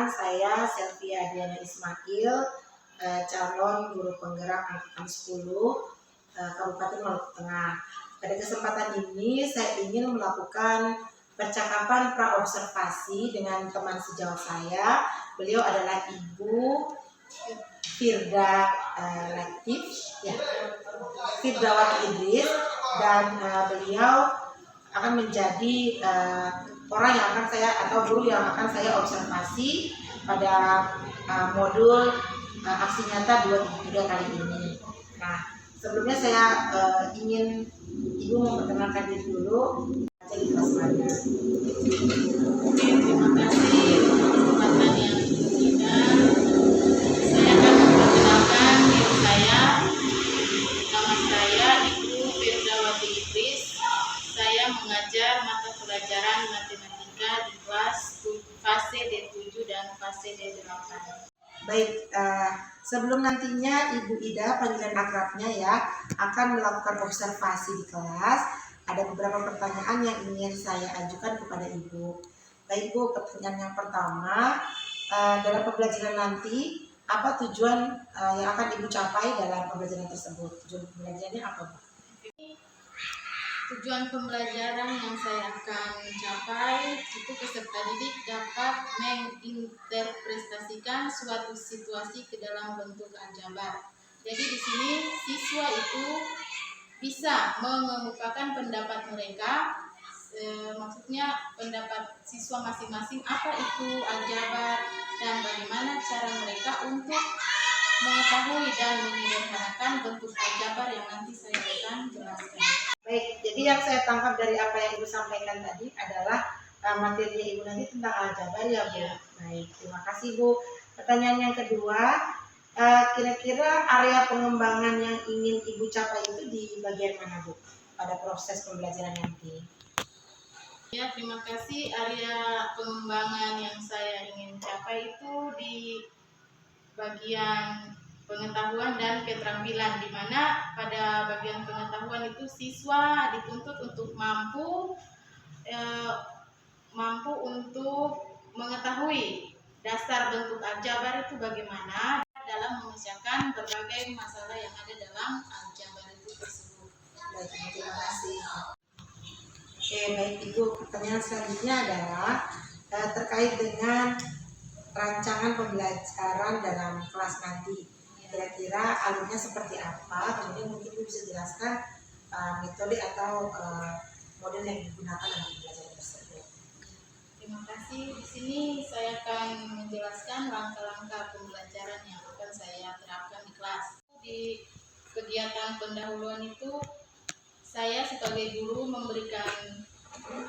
saya Selvia Diana Ismail, calon guru penggerak angkatan 10 Kabupaten Maluku Tengah. Pada kesempatan ini saya ingin melakukan percakapan praobservasi dengan teman sejauh saya. Beliau adalah Ibu Firda Latif, ya, Firdawati Idris, dan beliau akan menjadi orang yang akan saya atau guru yang akan saya observasi pada modul aksi nyata 233 kali ini. Nah, sebelumnya saya ingin Ibu memperkenalkan diri dulu. Jadi kelas mana? Terima kasih kesempatan yang diberikan. Saya akan memperkenalkan diri saya. Nama saya Ibu Firdawati Idris. Saya mengajar mata pelajaran matematika di kelas fase D7 dan fase D8. Baik, sebelum nantinya Ibu Ida, panggilan akrabnya ya, akan melakukan observasi di kelas, ada beberapa pertanyaan yang ingin saya ajukan kepada Ibu. Baik Bu, pertanyaan yang pertama, dalam pembelajaran nanti, apa tujuan yang akan Ibu capai dalam pembelajaran tersebut? Tujuan pembelajarannya apa Bu? Tujuan pembelajaran yang saya akan capai itu peserta didik dapat menginterpretasikan suatu situasi ke dalam bentuk aljabar. Jadi di sini siswa itu bisa mengemukakan pendapat mereka, maksudnya pendapat siswa masing-masing apa itu aljabar dan bagaimana cara mereka untuk mengetahui dan menyederhanakan bentuk aljabar yang nanti saya akan jelaskan. Baik, jadi yang saya tangkap dari apa yang Ibu sampaikan tadi adalah materinya Ibu nanti tentang aljabar ya Bu. Baik, terima kasih Bu. Pertanyaan yang kedua, kira-kira area pengembangan yang ingin Ibu capai itu di bagian mana Bu pada proses pembelajaran nanti? Ya, terima kasih. Area pengembangan yang saya ingin capai itu di bagian pengetahuan dan keterampilan, di mana pada bagian pengetahuan itu siswa dituntut untuk mampu untuk mengetahui dasar bentuk aljabar itu bagaimana dalam mengerjakan berbagai masalah yang ada dalam aljabar itu tersebut. Baik, terima kasih. Oke, baik Ibu. Pertanyaan selanjutnya adalah terkait dengan rancangan pembelajaran dalam kelas nanti. Kira-kira alurnya seperti apa? Kemudian mungkin Ibu bisa jelaskan metode atau model yang digunakan dalam pembelajaran tersebut. Terima kasih. Di sini saya akan menjelaskan langkah-langkah pembelajaran yang akan saya terapkan di kelas. Di kegiatan pendahuluan itu saya sebagai guru memberikan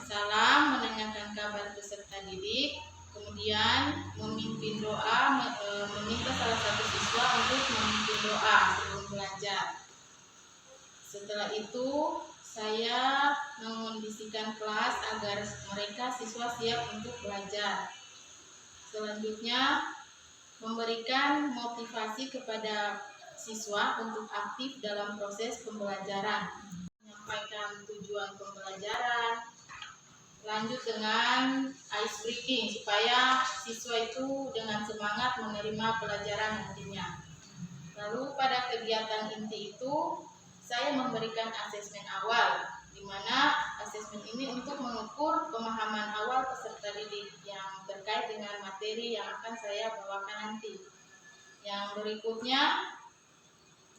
salam, menanyakan kabar peserta didik, kemudian memimpin doa, meminta salah satu siswa untuk memimpin doa sebelum belajar. Setelah itu saya mengondisikan kelas agar mereka siswa siap untuk belajar. Selanjutnya memberikan motivasi kepada siswa untuk aktif dalam proses pembelajaran, menyampaikan tujuan pembelajaran, lanjut dengan ice breaking supaya siswa itu dengan semangat menerima pelajaran nantinya. Lalu pada kegiatan inti itu saya memberikan asesmen awal, di mana asesmen ini untuk mengukur pemahaman awal peserta didik yang terkait dengan materi yang akan saya bawakan nanti. Yang berikutnya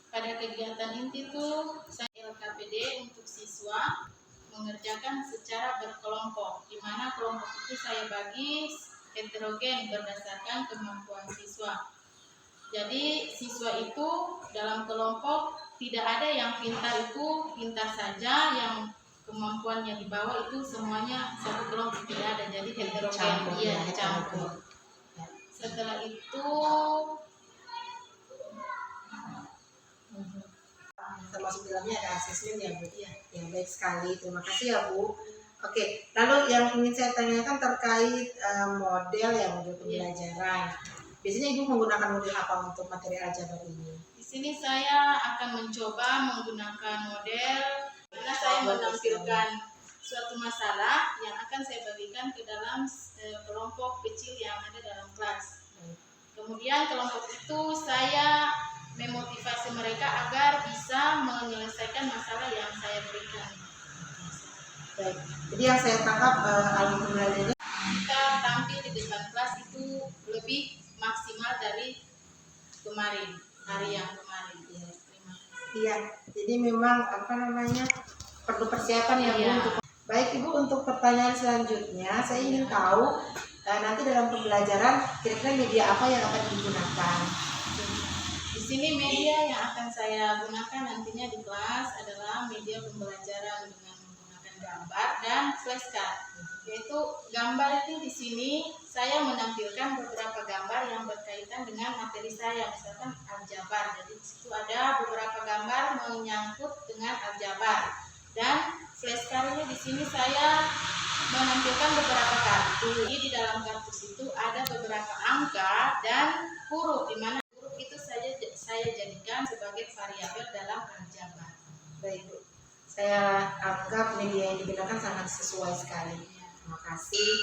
pada kegiatan inti itu saya LKPD untuk siswa mengerjakan secara berkelompok, di mana kelompok itu saya bagi heterogen berdasarkan kemampuan siswa. Jadi siswa itu dalam kelompok tidak ada yang pintar itu pintar saja, yang kemampuannya di bawah itu semuanya satu kelompok, tidak ada. Jadi heterogen, dia campur. Setelah itu termasuk dalamnya ada asesmen ya Bu. Ya, baik sekali, terima kasih ya Bu. Oke, lalu yang ingin saya tanyakan terkait model ya, model pembelajaran. Biasanya Ibu menggunakan model apa untuk materi aljabar ini? di sini saya akan mencoba menggunakan model, karena saya menampilkan suatu masalah yang akan saya bagikan ke dalam kelompok kecil yang ada dalam kelas. Kemudian kelompok itu saya memotivasi mereka agar bisa menyelesaikan masalah yang saya berikan. Baik. Jadi yang saya tangkap alhamdulillah ini Kita tampil di depan kelas itu lebih maksimal dari kemarin, hari yang kemarin. Ya, terima kasih. iya. Jadi memang perlu persiapan ya Bu. Iya. Baik Ibu, untuk pertanyaan selanjutnya saya ingin tahu nanti dalam pembelajaran kira-kira media apa yang akan digunakan? Di sini media yang akan saya gunakan nantinya di kelas adalah media pembelajaran dengan menggunakan gambar dan flashcard. Yaitu gambar itu di sini saya menampilkan beberapa gambar yang berkaitan dengan materi saya, misalkan aljabar. Jadi di situ ada beberapa gambar menyangkut dengan aljabar. Dan flashcardnya di sini saya menampilkan beberapa kartu. Jadi di dalam kartu itu ada beberapa angka dan huruf, di mana huruf itu saya jadikan sebagai variabel dalam aljabar. Baik Bu, saya anggap media yang digunakan sangat sesuai sekali. Terima kasih.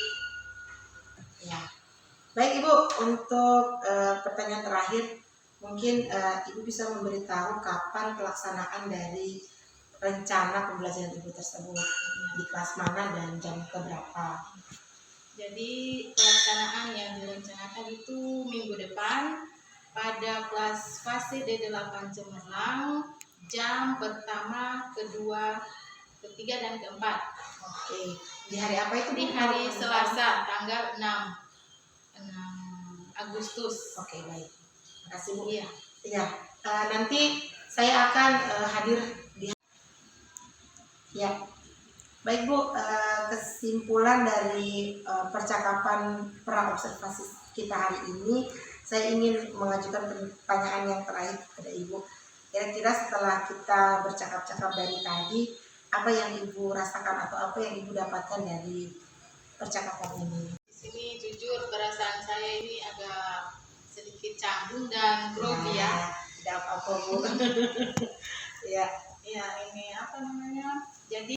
Ya. Baik Ibu, untuk pertanyaan terakhir, mungkin Ibu bisa memberitahu kapan pelaksanaan dari rencana pembelajaran Ibu tersebut, di kelas mana dan jam keberapa? Jadi pelaksanaan yang direncanakan itu minggu depan pada kelas fase D8 Cemerlang, jam pertama, kedua, ketiga, dan keempat. Oke, di hari apa itu? Di hari Selasa, tanggal 6 Agustus. Oke, baik. Terima kasih Bu. Iya. Ya, nanti saya akan hadir di. Ya, baik Bu. Kesimpulan dari percakapan pra-observasi kita hari ini, saya ingin mengajukan pertanyaan yang terakhir kepada Ibu. Kira-kira setelah kita bercakap-cakap dari tadi, apa yang Ibu rasakan atau apa yang Ibu dapatkan dari percakapan ini? Di sini jujur perasaan saya ini agak sedikit canggung dan grogi ya. Tidak apa-apa Bu. Ya, ini apa namanya? Jadi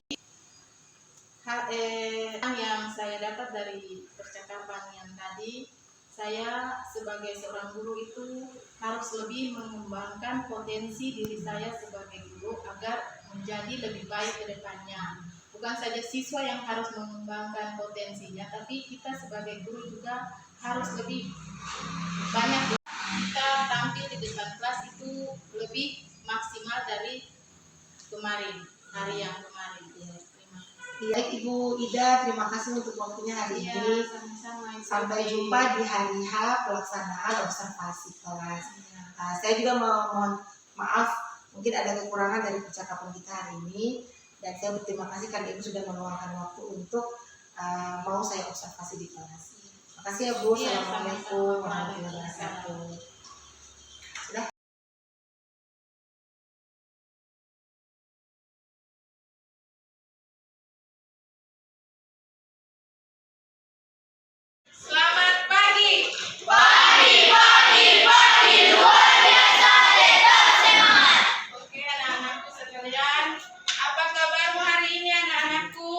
yang saya dapat dari percakapan yang tadi, saya sebagai seorang guru itu harus lebih mengembangkan potensi diri saya sebagai guru agar menjadi lebih baik ke depannya. Bukan saja siswa yang harus mengembangkan potensinya, tapi kita sebagai guru juga harus lebih banyak. Kita tampil di depan kelas itu lebih maksimal dari kemarin, hari yang kemarin. Ya, terima kasih. baik Ibu Ida, terima kasih untuk waktunya hari Ya, ini. sama-sama. Sampai jumpa di hari H pelaksanaan observasi kelas. Ya. Saya juga mohon maaf, mungkin ada kekurangan dari percakapan kita hari ini. Dan saya berterima kasih karena Ibu sudah meluangkan waktu untuk mau saya observasi di kelas. Terima kasih ya Bu. Iya, Assalamualaikum sama-sama. warahmatullahi wabarakatuh. Sudah. Selamat pagi. Oke, anak-anakku sekalian, apa kabarmu hari ini anak-anakku?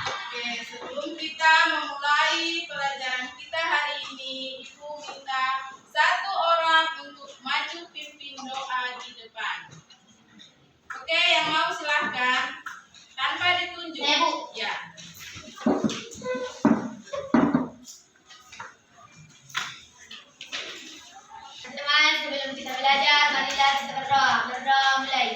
Oke, sebelum kita memulai pelajaran kita hari ini, Ibu minta satu orang untuk maju pimpin doa di depan. Oke, yang mau silahkan tanpa ditunjuk. Saya, Bu. Ya. Teman-teman, sebelum kita belajar, marilah kita berdoa. Berdoa mulai.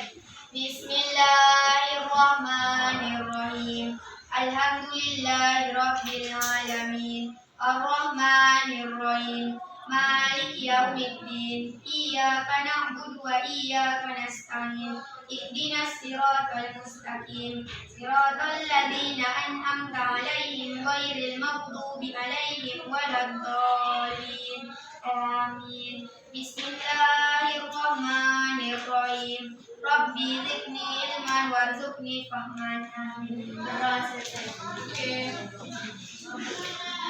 Bismillahirrahmanirrahim. Alhamdulillahirabbil alamin. Arrahmanirrahim. Malik yaumiddin. Iyyaka na'budu wa iyyaka nasta'in. Ihdinas siratal mustaqim. Siratal ladzina an'amta 'alaihim ghairil maghdubi 'alaihim waladdallin. Amin. Bismillahirrahmanirrahim. Rabbi zidni ilman warzuqni fahman. Amin. Berdoa selesai. Oke.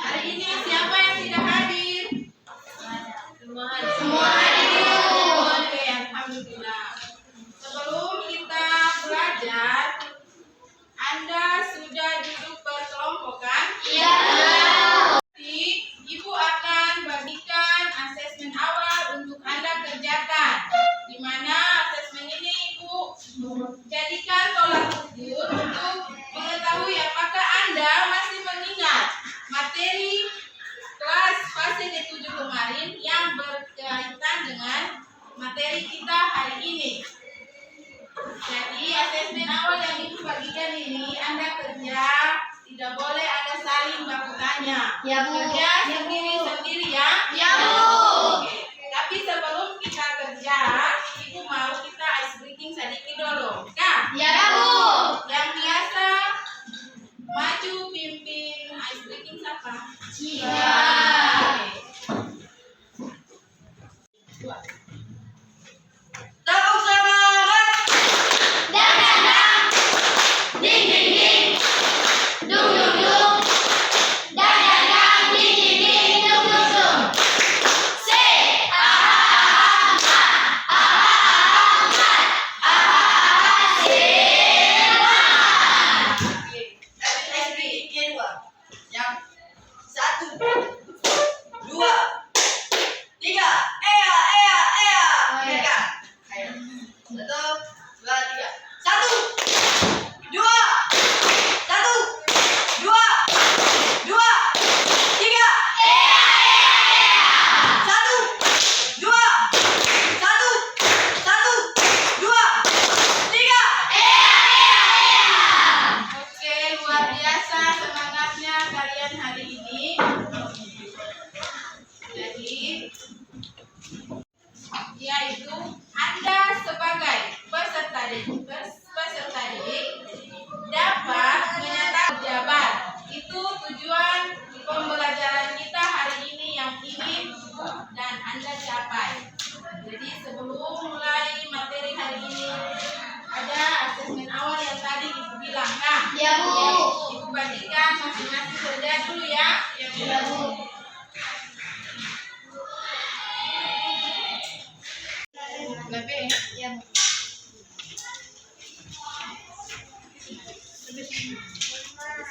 Hari ini siapa yang tidak hadir? Semua hadir. Oke, alhamdulillah. hari ini. Jadi asesmen awal yang Ibu bagikan ini Anda kerja, tidak boleh ada saling baku tanya. Ya, Bu. Kerja sendiri-sendiri ya. Ya, Bu. Oke. Tapi sebelum kita kerja, Ibu mau kita ice breaking sedikit dulu. Kak? Ya, Bu. Yang biasa maju pimpin ice breaking siapa? Iya. Dua. Tepuk semangat. Dang dang dang. Ding ding ding. Dung dung dung. Dang dang dang. Ding ding ding. Dung dung dung. Se. Ahmad. Ahmad. Ahmad. Seman. Oke. Dua. Yang satu, dua, tiga. Ea, ea, ea. Tiga. Ayo. Satu, dua, tiga. Satu, dua, satu, dua, dua, tiga. Satu, dua, satu, satu, dua, tiga. Oke, luar biasa semangatnya kalian hari ini. Jadi, yaitu Anda sebagai peserta didik dapat menyatakan jabat. Itu tujuan pembelajaran kita hari ini yang ingin dan Anda capai. Jadi sebelum mulai materi hari ini ada asesmen awal yang tadi Ibu bilang, Kak. Ya, Bu. Ibu bagikan masing-masing kerja dulu ya. Ya, Bu. Lebih. Ya, Bu.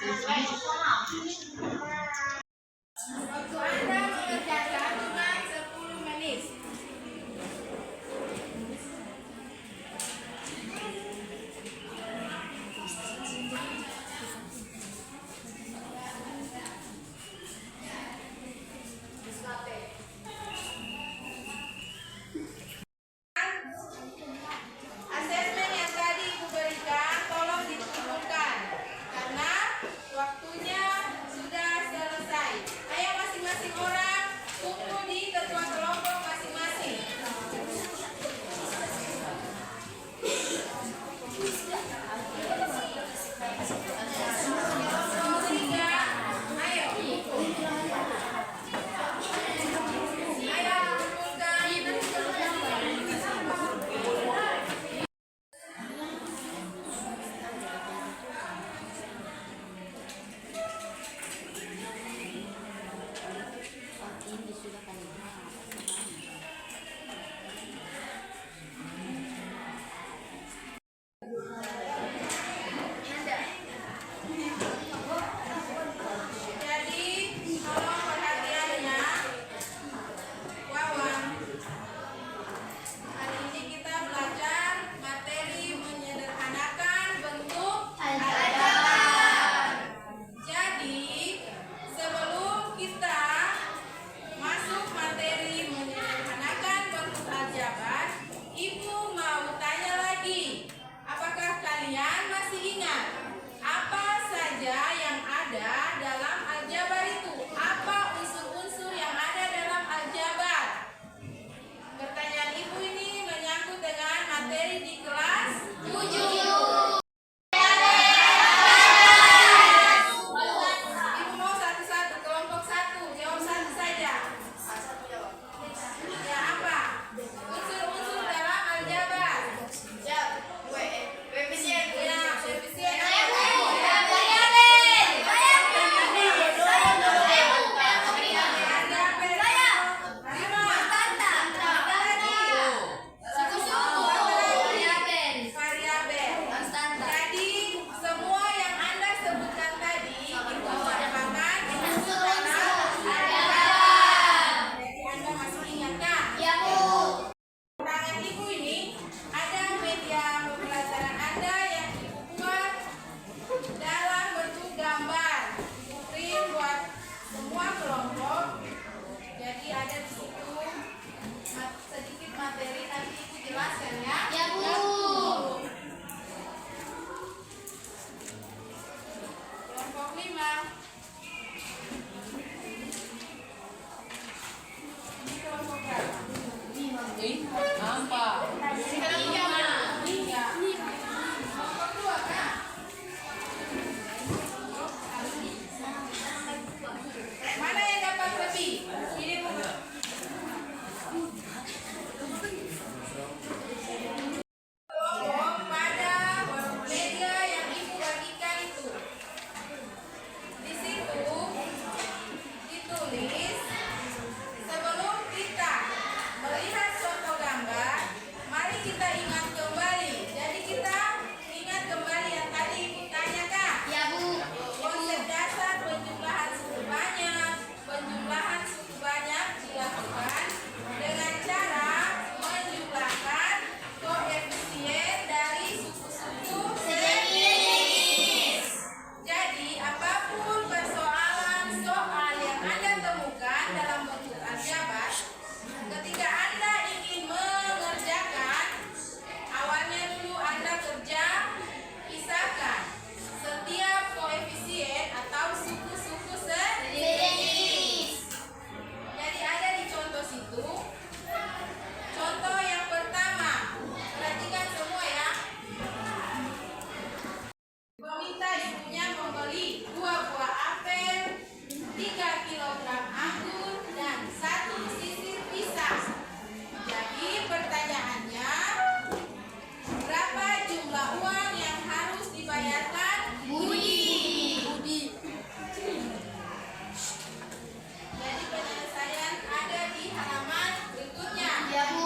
Selesai. Waktu Anda mengerjakan cuma 10 menit. Asesmen yang tadi Ibu berikan tolong dikumpulkan karena waktunya sudah selesai. Ayo masing-masing orang kumpul di ketua kelompok masing-masing. Kelompok 3, ayo kumpul. Ayo kumpulkan. Jadi, tolong perhatiannya, Wawan. Hari ini kita belajar materi menyederhanakan bentuk aljabar. Jadi, sebelum kita masuk materi menyederhanakan bentuk aljabar, Ibu mau tanya lagi. Apakah kalian masih ingat apa saja yang ada dalam aljabar itu? Apa unsur-unsur yang ada dalam aljabar? Pertanyaan Ibu ini menyangkut dengan materi di kelas 7. Ibu mau satu-satu, kelompok 1, jawab satu saja. Ya, apa? Unsur-unsur dalam aljabar. Siap. Koefisien. Ya, koefisien. Variabel. Jadi semua yang Anda sebutkan tadi itu merupakan unsur dalam aljabar. Jadi Anda masih ingat kan? Tangan Ibu ini ada media pembelajaran Anda yang Ibu buat dalam bentuk gambar. Ibu print buat semua kelompok. Jadi ada di situ sedikit materi, nanti Ibu menjelaskan ya? Ya, Bu. Kelompok 5. Ini kelompok berapa? 5. Tiga. Kelompok 2 Kak. Mana yang dapat lebih? Ini bukan. Kelompok pada media yang ibu bagikan itu. Di situ ditulis sebelum kita melihat contoh gambar, mari kita ingat kembali. Jadi kita ingat kembali yang tadi ibu tanyakan. Ya, Bu. Konsep dasar penjumlahan suku banyak dilakukan dengan cara menjumlahkan koefisien dari suku-suku Sejenis. jadi, apapun persoalan soal yang Anda temukan dalam bentuk aljabar, ketika Anda ingin mengerjakan, awalnya dulu Anda kerja pisahkan setiap koefisien atau suku-suku Sejenis. jadi ada di contoh situ. Contoh yang pertama, perhatikan semua ya. Meminta ibunya membeli 2 buah apel, 3 kilogram anggur, dan 1 sisir pisang. Jadi pertanyaannya, berapa jumlah uang yang harus dibayarkan? Budi. Jadi penyelesaian ada di halaman berikutnya. Ya, Bu.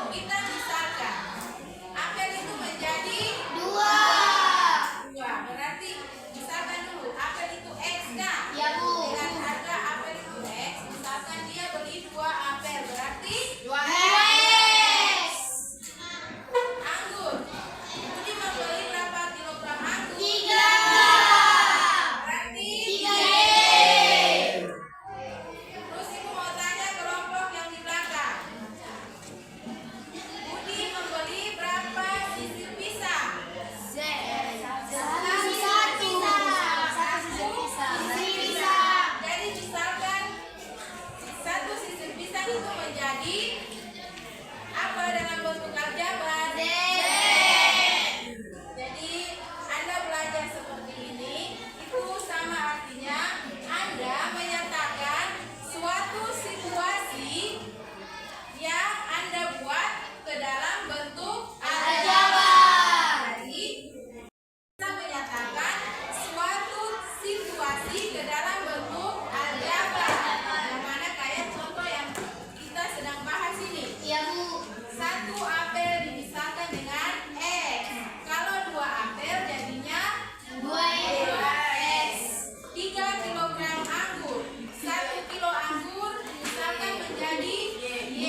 Kita misalkan, apel itu menjadi 2. 2. Berarti misalkan dulu, apel itu X kan? Ya, Bu. Dengan harga apel itu X, misalkan dia beli 2 apel, berarti 2 X. anggur. Budi membeli berapa kilogram anggur? 3. Berarti 3 X. terus ibu mau tanya kelompok yang di belakang. Budi membeli berapa sisir pisang? Jadi misalkan 1 sisir pisang itu menjadi apa dalam bentuk aljabar? Jadi Anda belajar seperti ini, itu sama artinya Anda menyatakan suatu situasi yang Anda buat ke dalam bentuk aljabar. Jadi kita menyatakan suatu situasi ke dalam bentuk aljabar. Yang mana kayak contoh yang kita sedang bahas ini. Ya, Bu. 1 apel dimisalkan dengan X. Kalau 2 apel jadinya 2 X. 3 kilogram anggur. 1 kilo anggur misalkan menjadi Y.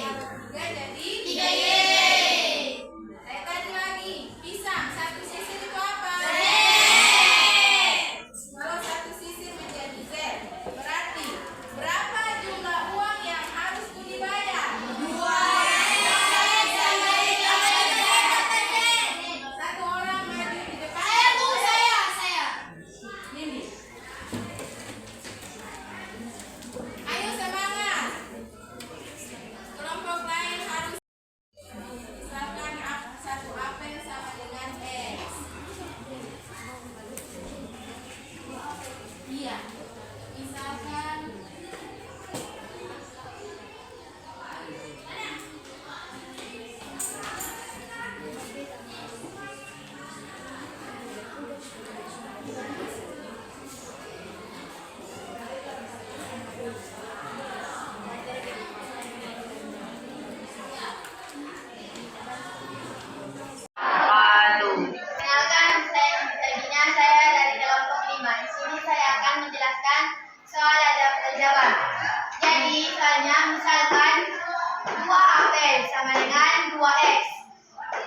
Kalau 3 jadi 3 Y. Saya tanya lagi, pisang 1 sisir itu apa? Kalau 1 sisir menjadi Z, berarti berapa jumlah uang yang harus Budi bayar? 1 orang maju di depan. Saya, Bu. Saya. Ini. Ayo semangat. Kelompok lain harus misalkan 1 apel sama dengan X. Iya. Misalkan Kenalkan, saya dari kelompok 5. Di sini saya akan menjelaskan soal aljabar. Jadi, soalnya misalkan 2 apel sama dengan 2X,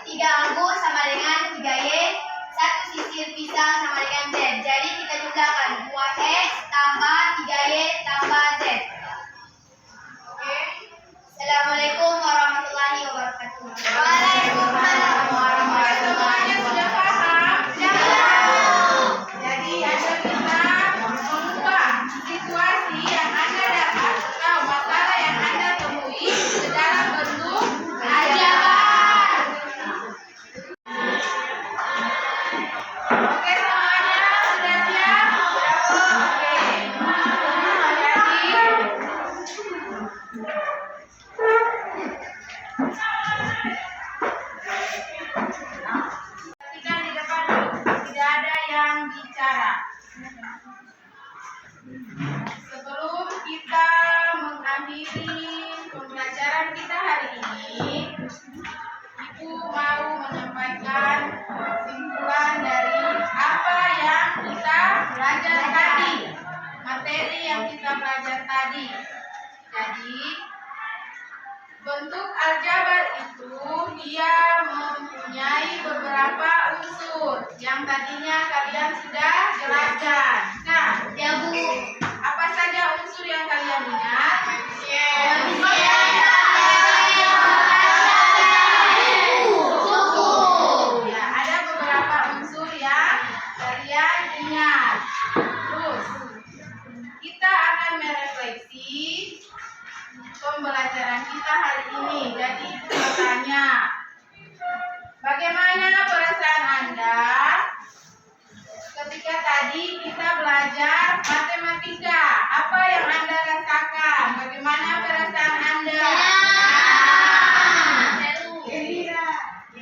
3 anggur sama dengan 3Y, 1 sisir pisang sama dengan Z. Jadi, kita jumlahkan 2X tambah 3Y tambah Z. Oke. Assalamualaikum warahmatullahi wabarakatuh. Perhatikan di depan, tidak ada yang bicara. Sebelum kita mengakhiri pembelajaran kita hari ini, Ibu mau menyampaikan kesimpulan dari apa yang kita belajar tadi, materi yang kita belajar tadi. Jadi, bentuk aljabar itu dia mempunyai beberapa unsur yang tadinya kalian sudah jelaskan. Nah, Ya, Bu. apa saja unsur yang kalian ingat? Ya, ada beberapa unsur yang kalian ingat. Terus, kita akan merefleksi pembelajaran kita hari ini. Jadi, Ibu bertanya, bagaimana perasaan Anda ketika tadi kita belajar matematika? Apa yang Anda rasakan? Bagaimana perasaan Anda?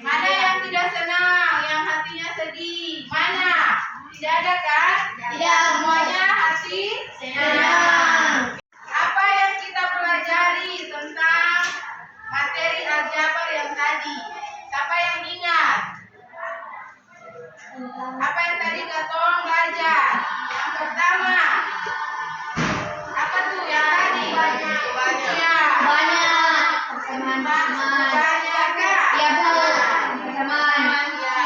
Mana yang tidak senang, yang hatinya sedih? Mana? Tidak ada kan? Tidak. Semuanya hati senang. Apa yang kita pelajari tentang materi aljabar yang tadi? Siapa yang ingat? Apa yang tadi Katong belajar? Yang pertama, apa tuh yang tadi? Ya. Banyak. Banyak kan? Ya, Bu. Teman. Ya.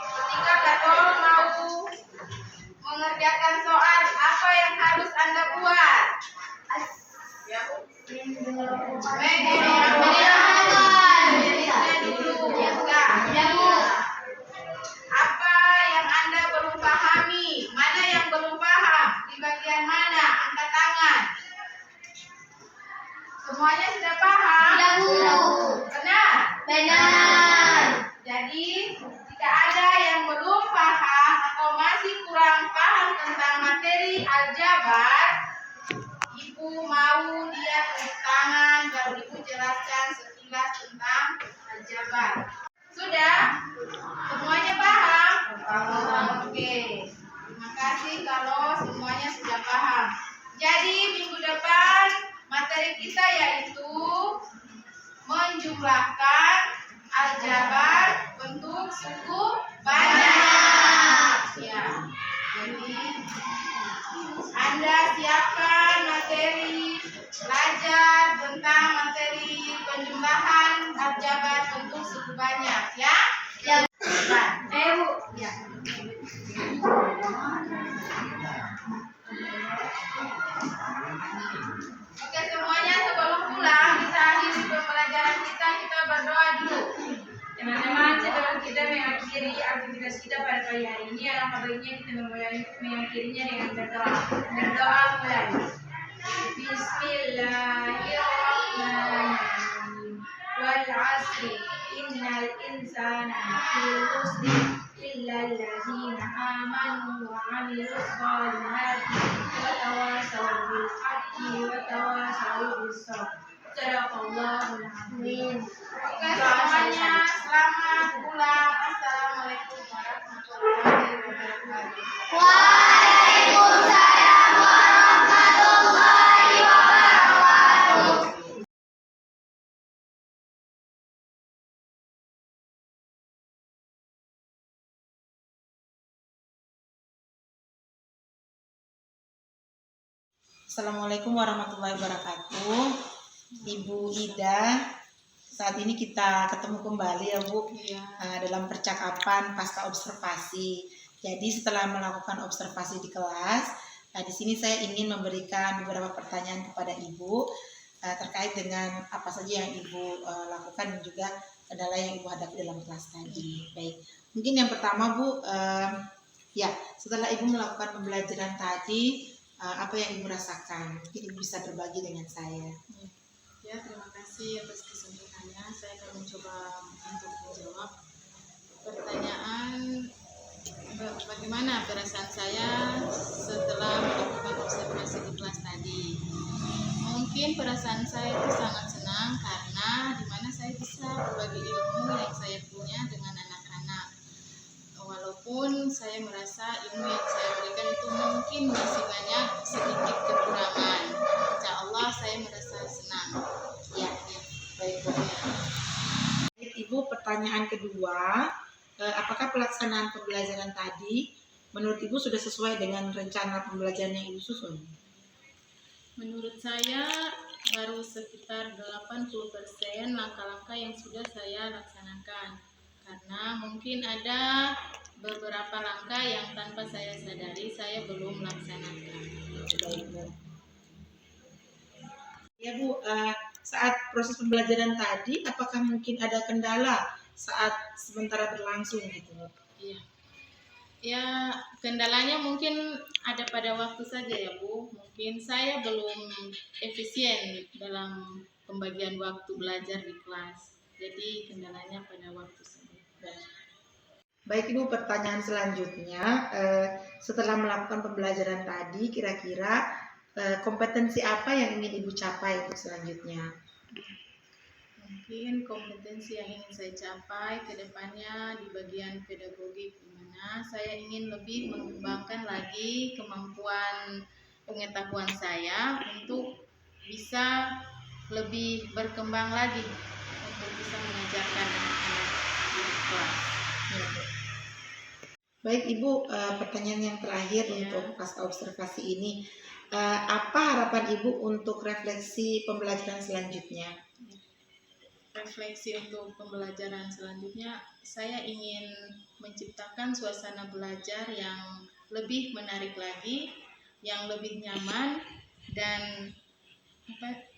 Ketika Katong mau mengerjakan soal, apa yang harus Anda buat? Ya, Bu. Menulisnya dulu. Ya. Ya, Bu. Apa yang Anda belum pahami? Mana yang belum paham? Di bagian mana? Angkat tangan. Semuanya sudah paham? Ya, Bu. Benar? Benar. Jadi, jika ada yang belum paham atau masih kurang paham tentang materi aljabar, Ibu mau dia tulis tangan, baru Ibu jelaskan sekilas tentang aljabar. Sudah? Semuanya paham? Oke. Terima kasih kalau semuanya sudah paham. Jadi, minggu depan materi kita yaitu menjumlahkan aljabar bentuk suku banyak. Ya. Jadi, Anda siapkan materi belajar tentang materi penjumlahan aljabar bentuk suku banyak, ya. Ya. Bu. Ya. Oke, semuanya sebelum pulang kita akhiri pembelajaran kita berdoa dulu. Teman-teman, sebelum kita mengakhiri aktivitas kita pada pagi hari ini, alangkah baiknya kita mengakhirinya dengan berdoa. Berdoa mulai. Bismillahirrahmanirrahim. Wal 'asri innal insana lafi khusr illa allazina amanu wa 'amilus shalihati wa tawasaw bil haqqi wa tawasaw bis sabr. Sadaqallahul azim. Oke, semuanya selamat pulang. Assalamualaikum warahmatullahi wabarakatuh. Waalaikumsalam warahmatullahi wabarakatuh. Assalamualaikum warahmatullahi wabarakatuh. Ibu Ida, saat ini kita ketemu kembali ya Bu, dalam percakapan pasca observasi. Jadi setelah melakukan observasi di kelas, di sini saya ingin memberikan beberapa pertanyaan kepada Ibu terkait dengan apa saja yang Ibu lakukan dan juga kendala yang Ibu hadapi dalam kelas tadi. Baik, mungkin yang pertama Bu, ya setelah Ibu melakukan pembelajaran tadi, apa yang Ibu rasakan? Mungkin Ibu bisa berbagi dengan saya. Ya, terima kasih atas kesempatannya. Saya akan mencoba untuk menjawab pertanyaan bagaimana perasaan saya setelah melakukan observasi di kelas tadi. Mungkin perasaan saya itu sangat senang karena di mana saya saya bisa berbagi ilmu yang saya punya dengan anak-anak. Walaupun saya merasa ilmu yang saya berikan itu mungkin masih banyak sedikit kekurangan. Insya Allah saya merasa senang. Ya, baik Bu. Baik, Ibu, pertanyaan kedua, apakah pelaksanaan pembelajaran tadi menurut Ibu sudah sesuai dengan rencana pembelajaran yang Ibu susun? Menurut saya baru sekitar 80% langkah-langkah yang sudah saya laksanakan. Karena mungkin ada beberapa langkah yang tanpa saya sadari saya belum laksanakan. Baik, Bu. Ya Bu, saat proses pembelajaran tadi, apakah mungkin ada kendala saat sementara berlangsung gitu Bu? Iya. Ya, kendalanya mungkin ada pada waktu saja ya Bu. Mungkin saya belum efisien dalam pembagian waktu belajar di kelas. Jadi kendalanya pada waktu saja. Baik Ibu, pertanyaan selanjutnya, setelah melakukan pembelajaran tadi, kira-kira kompetensi apa yang ingin Ibu capai untuk selanjutnya? Mungkin kompetensi yang ingin saya capai ke depannya di bagian pedagogik, di mana saya ingin lebih mengembangkan lagi kemampuan pengetahuan saya untuk bisa lebih berkembang lagi untuk bisa mengajarkan anak-anak di kelas. Ya, Bu. Baik Ibu, pertanyaan yang terakhir Ya. untuk pasca observasi ini, apa harapan Ibu untuk refleksi pembelajaran selanjutnya? Refleksi untuk pembelajaran selanjutnya, saya ingin menciptakan suasana belajar yang lebih menarik lagi, yang lebih nyaman dan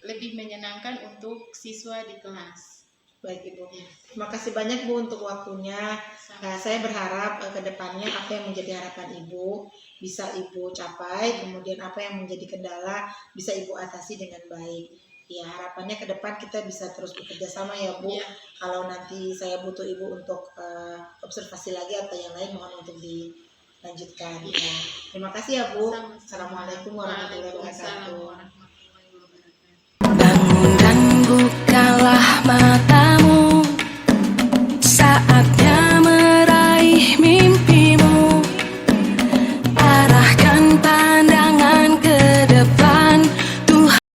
lebih menyenangkan untuk siswa di kelas. Baik Ibu, terima kasih banyak Bu untuk waktunya. Saya berharap ke depannya apa yang menjadi harapan Ibu bisa Ibu capai, kemudian apa yang menjadi kendala bisa Ibu atasi dengan baik. Ya, harapannya ke depan kita bisa terus bekerja sama ya Bu. Ya. Kalau nanti saya butuh Ibu untuk observasi lagi atau yang lain, mohon untuk dilanjutkan. Ya. Terima kasih ya Bu. Sama-sama. Assalamualaikum warahmatullahi Waalaikumsalam wabarakatuh. warahmatullahi wabarakatuh. Bangun dan bukalah matamu saat